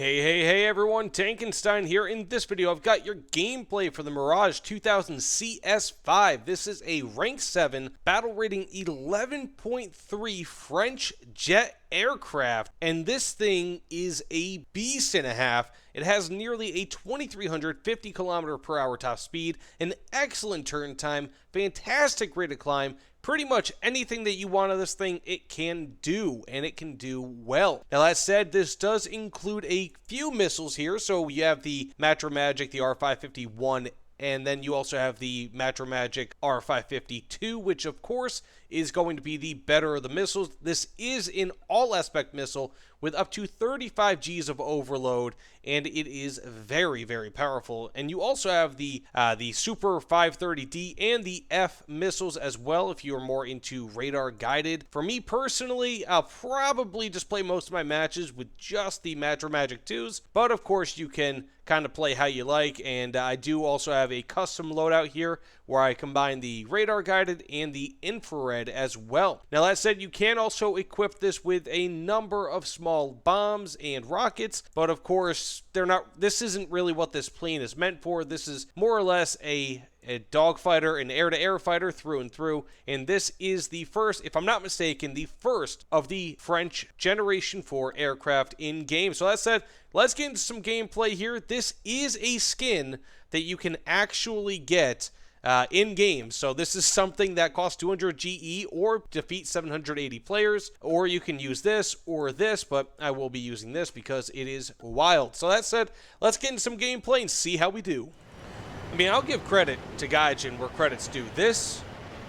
Hey everyone, Tankenstein here. In this video, I've got your gameplay for the Mirage 2000C-S5. This is a rank 7, battle rating 11.3 French jet aircraft, and this thing is a beast and a half. It has nearly a 2,350 km/h top speed, an excellent turn time, fantastic rate of climb. Pretty much anything that you want of this thing, it can do, and it can do well. Now, that said, this does include a few missiles here. So you have the Magic, the R551, and then you also have the Magic R552, which of course is going to be the better of the missiles. This is an all-aspect missile with up to 35 Gs of overload, and it is very, very powerful. And you also have the Super 530D and the F missiles as well, if you are more into radar guided. For me personally, I'll probably just play most of my matches with just the Magic 2s, but of course you can kind of play how you like, and I do also have a custom loadout here where I combine the radar guided and the infrared as well. Now, that said, you can also equip this with a number of small bombs and rockets, but of course this isn't really what this plane is meant for. This is more or less a dogfighter, an air-to-air fighter through and through, and this is the first, if I'm not mistaken, the first of the French Generation 4 aircraft in game. So that said, let's get into some gameplay here. This is a skin that you can actually get in game. So this is something that costs 200 GE or defeat 780 players, or you can use this or this, but I will be using this because it is wild. So that said, let's get into some gameplay and see how we do. I mean, I'll give credit to Gaijin where credit's due. This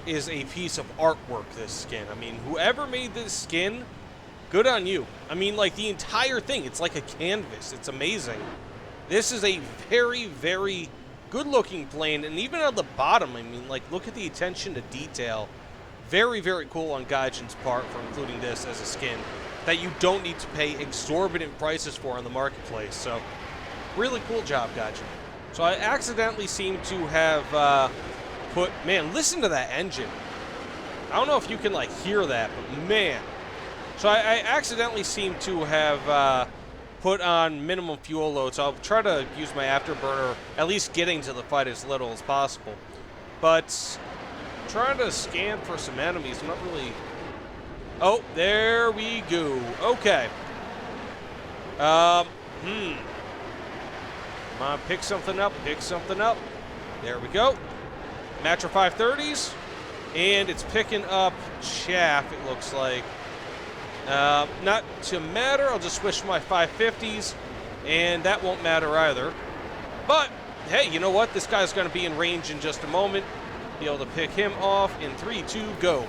is a piece of artwork, this skin. I mean, whoever made this skin, good on you. I mean, like, the entire thing, it's like a canvas. It's amazing. This is a very, very good-looking plane, and even on the bottom, I mean, like, look at the attention to detail. Very, very cool on Gaijin's part for including this as a skin that you don't need to pay exorbitant prices for on the marketplace. So, really cool job, Gaijin. So I accidentally seem to have man, listen to that engine. I don't know if you can, like, hear that, but man. So I accidentally seem to have put on minimum fuel load, so I'll try to use my afterburner, at least getting to the fight as little as possible. But trying to scan for some enemies, I'm not really... Oh, there we go. Okay. Come on, pick something up, pick something up. There we go. Matcher 530s, and it's picking up chaff, it looks like. Not to matter, I'll just switch to my 550s, and that won't matter either. But, hey, you know what? This guy's going to be in range in just a moment. Be able to pick him off in 3, 2, go.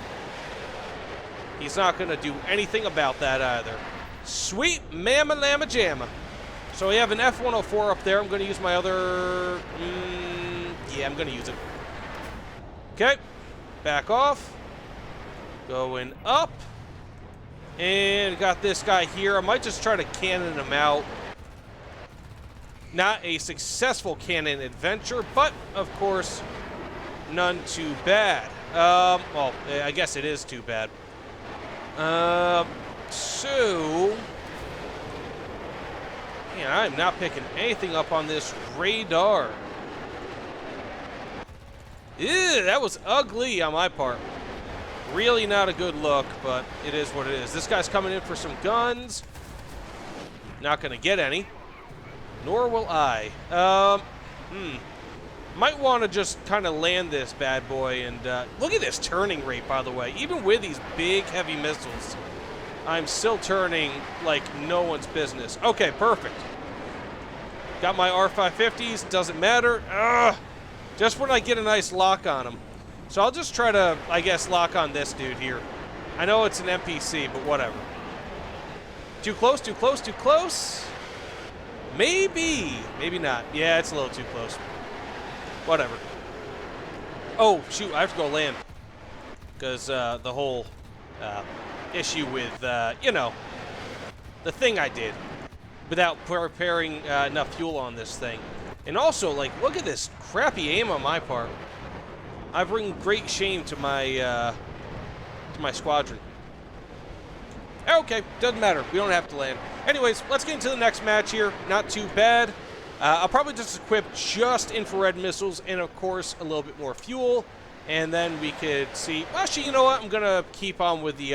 He's not going to do anything about that either. Sweet mamma lamma jamma. So we have an F-104 up there. I'm going to use my other... yeah, I'm going to use it. Okay. Back off. Going up. And got this guy here. I might just try to cannon him out. Not a successful cannon adventure, but, of course, none too bad. Well, I guess it is too bad. So... Man, I'm not picking anything up on this radar. Ew, that was ugly on my part. Really not a good look, but it is what it is. This guy's coming in for some guns. Not going to get any. Nor will I. Might want to just kind of land this bad boy. And look at this turning rate, by the way. Even with these big, heavy missiles, I'm still turning like no one's business. Okay, perfect. Got my R550s. Doesn't matter. Just when I get a nice lock on them. So I'll just try to, I guess, lock on this dude here. I know it's an NPC, but whatever. Too close, too close, too close? Maybe. Maybe not. Yeah, it's a little too close. Whatever. Oh, shoot, I have to go land. Because the whole... issue with, you know, the thing I did without preparing enough fuel on this thing. And also, like, look at this crappy aim on my part. I bring great shame to my squadron. Okay, doesn't matter. We don't have to land. Anyways, let's get into the next match here. Not too bad. I'll probably just equip just infrared missiles and, of course, a little bit more fuel. And then we could see... Well, actually, you know what? I'm going to keep on with the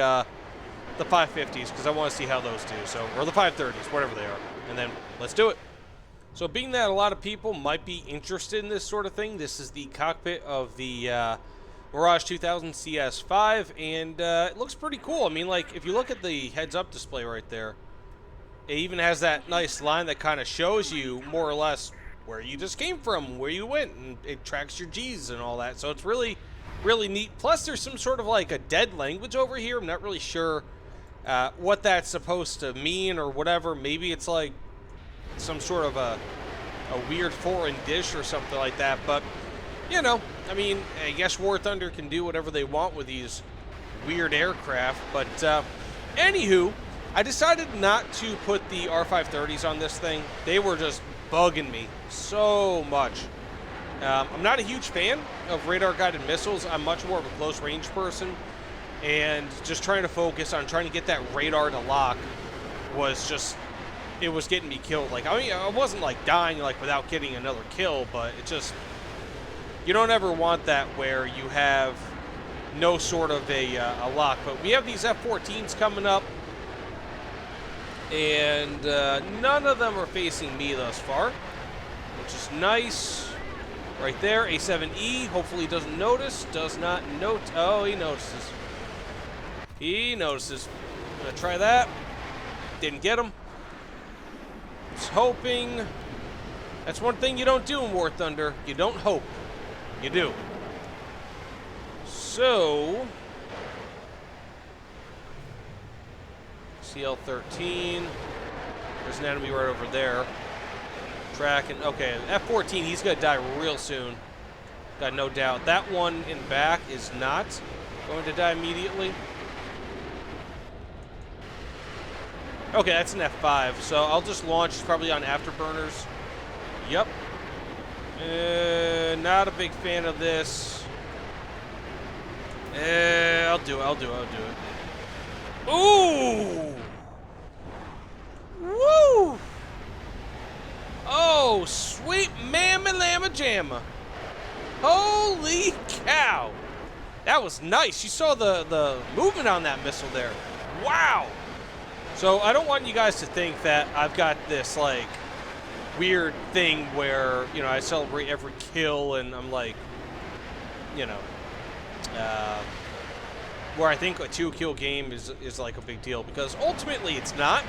550s because I want to see how those do. So, or the 530s, whatever they are. And then let's do it. So, being that a lot of people might be interested in this sort of thing, this is the cockpit of the Mirage 2000C-S5, and it looks pretty cool. I mean, like, if you look at the heads-up display right there, it even has that nice line that kind of shows you more or less where you just came from, where you went, and it tracks your G's and all that. So it's really, really neat. Plus, there's some sort of like a dead language over here. I'm not really sure what that's supposed to mean or whatever. Maybe it's like some sort of a weird foreign dish or something like that. But, you know, I mean, I guess War Thunder can do whatever they want with these weird aircraft. But, anywho, I decided not to put the R530s on this thing. They were just bugging me so much. I'm not a huge fan of radar-guided missiles. I'm much more of a close-range person. And just trying to focus on trying to get that radar to lock was just, it was getting me killed. Like, I mean, I wasn't, like, dying, like, without getting another kill, but it just, you don't ever want that where you have no sort of a lock. But we have these F-14s coming up. And none of them are facing me thus far, which is nice. Right there, A7E, hopefully doesn't notice, does not note. Oh, he notices. He notices. I'm going to try that. Didn't get him. Was hoping. That's one thing you don't do in War Thunder. You don't hope. You do. So... CL-13. There's an enemy right over there. Tracking. Okay, F-14, he's going to die real soon. Got no doubt. That one in back is not going to die immediately. Okay, that's an F-5. So I'll just launch. It's probably on afterburners. Yep. Not a big fan of this. I'll do it. Ooh! Woo! Oh, sweet mamma lamma jamma. Holy cow! That was nice. You saw the movement on that missile there. Wow! So I don't want you guys to think that I've got this, like, weird thing where, you know, I celebrate every kill and I'm like, you know, where I think a 2-kill game is like a big deal, because ultimately it's not.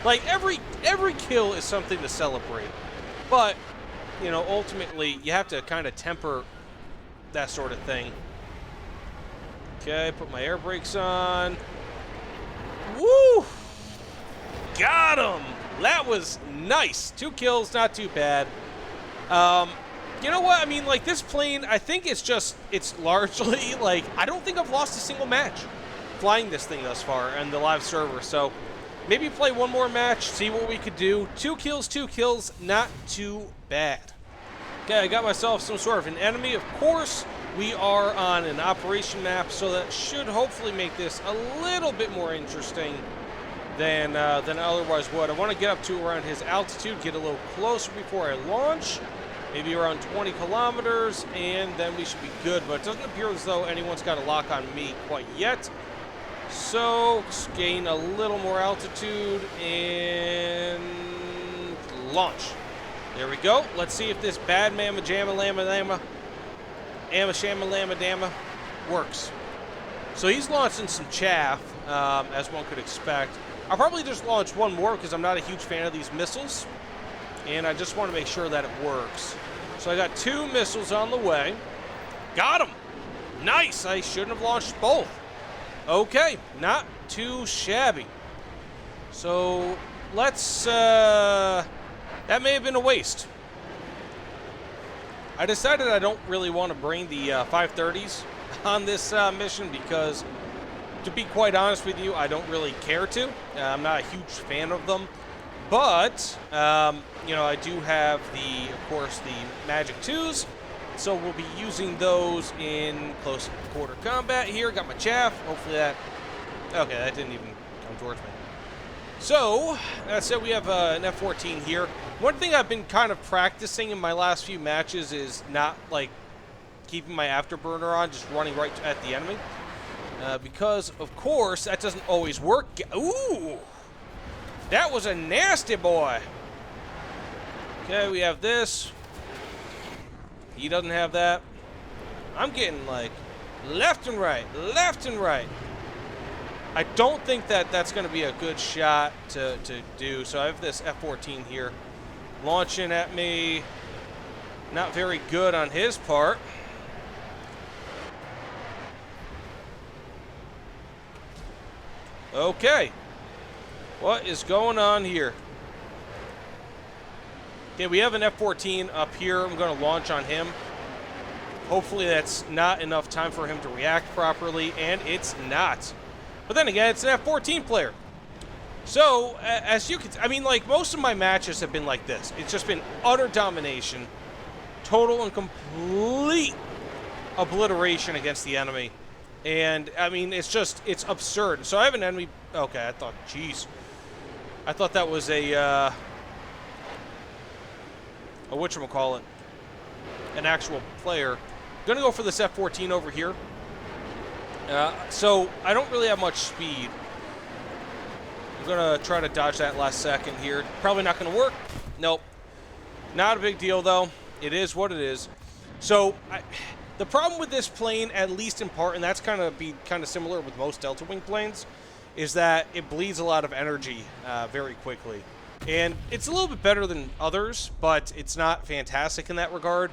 Like, every kill is something to celebrate, but, you know, ultimately you have to kind of temper that sort of thing. Okay, put my air brakes on. Woo! Got him! That was nice. 2 kills, not too bad. You know what? I mean, like, this plane, I think it's largely, like, I don't think I've lost a single match flying this thing thus far on the live server. So maybe play one more match, see what we could do. 2 kills, not too bad. Okay, I got myself some sort of an enemy. Of course, we are on an operation map, so that should hopefully make this a little bit more interesting than I otherwise would. I want to get up to around his altitude, get a little closer before I launch. Maybe around 20 kilometers, and then we should be good. But it doesn't appear as though anyone's got a lock on me quite yet. So, let's gain a little more altitude and launch. There we go. Let's see if this bad mamma jamma lamma lamma amma shamma lamma damma works. So he's launching some chaff, as one could expect. I'll probably just launch one more because I'm not a huge fan of these missiles. And I just want to make sure that it works. So I got 2 missiles on the way. Got them! Nice! I shouldn't have launched both. Okay, not too shabby. So let's, that may have been a waste. I decided I don't really want to bring the 530s on this mission because, to be quite honest with you, I don't really care to. I'm not a huge fan of them. But, you know, I do have of course, the Magic 2s. So we'll be using those in close quarter combat here. Got my chaff. Hopefully that, okay, that didn't even come towards me. So, that said, we have an F-14 here. One thing I've been kind of practicing in my last few matches is not, like, keeping my afterburner on, just running right at the enemy. Because, of course, that doesn't always work. Ooh! That was a nasty boy! Okay, we have this. He doesn't have that. I'm getting, like, left and right, left and right. I don't think that that's going to be a good shot to do. So I have this F-14 here launching at me. Not very good on his part. Okay. What is going on here? Okay, we have an F-14 up here. I'm going to launch on him. Hopefully that's not enough time for him to react properly, and it's not. But then again, it's an F-14 player. So, as you can... I mean, like, most of my matches have been like this. It's just been utter domination, total and complete obliteration against the enemy. And, I mean, it's just... It's absurd. So I have an enemy... Okay, I thought... Jeez. I thought that was a whatchamacallit. An actual player. I'm going to go for this F-14 over here. So, I don't really have much speed. I'm going to try to dodge that last second here. Probably not going to work. Nope. Not a big deal, though. It is what it is. So, the problem with this plane, at least in part, and that's kind of similar with most Delta Wing planes, is that it bleeds a lot of energy very quickly. And it's a little bit better than others, but it's not fantastic in that regard.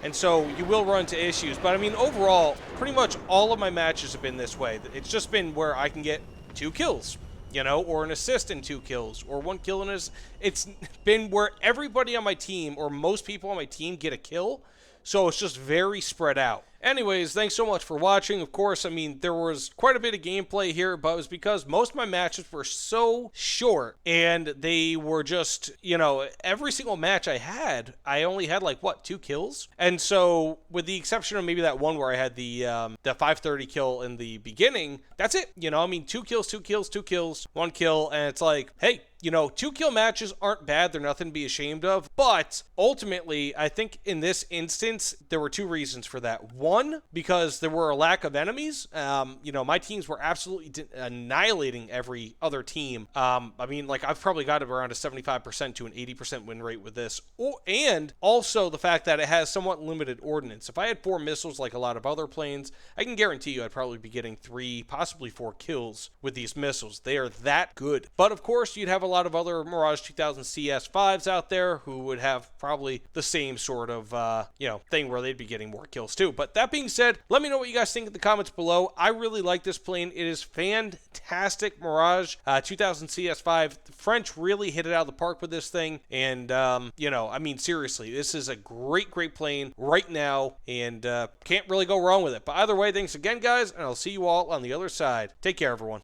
And so you will run into issues. But, I mean, overall, pretty much all of my matches have been this way. It's just been where I can get 2 kills, you know, or an assist in 2 kills, or 1 kill in his... It's been where everybody on my team, or most people on my team, get a kill. So it's just very spread out. Anyways, thanks so much for watching. Of course, I mean, there was quite a bit of gameplay here, but it was because most of my matches were so short, and they were just, you know, every single match I had, I only had, like, what, 2 kills? And so, with the exception of maybe that one where I had the 530 kill in the beginning, that's it. You know, I mean, 2 kills, 2 kills, 2 kills, 1 kill, and it's like, hey, you know, 2 kill matches aren't bad. They're nothing to be ashamed of. But ultimately, I think in this instance, there were 2 reasons for that. One, because there were a lack of enemies. You know, my teams were absolutely annihilating every other team. I mean, like, I've probably got around a 75% to an 80% win rate with this. And also the fact that it has somewhat limited ordnance. If I had 4 missiles like a lot of other planes, I can guarantee you I'd probably be getting 3, possibly 4 kills with these missiles. They are that good. But of course, you'd have a lot of other Mirage 2000C-S5s out there who would have probably the same sort of, you know, thing where they'd be getting more kills too. But that being said, let me know what you guys think in the comments below. I really like this plane. It is fantastic. Mirage 2000C-S5. The French really hit it out of the park with this thing. And, you know, I mean, seriously, this is a great, great plane right now. And can't really go wrong with it. But either way, thanks again, guys. And I'll see you all on the other side. Take care, everyone.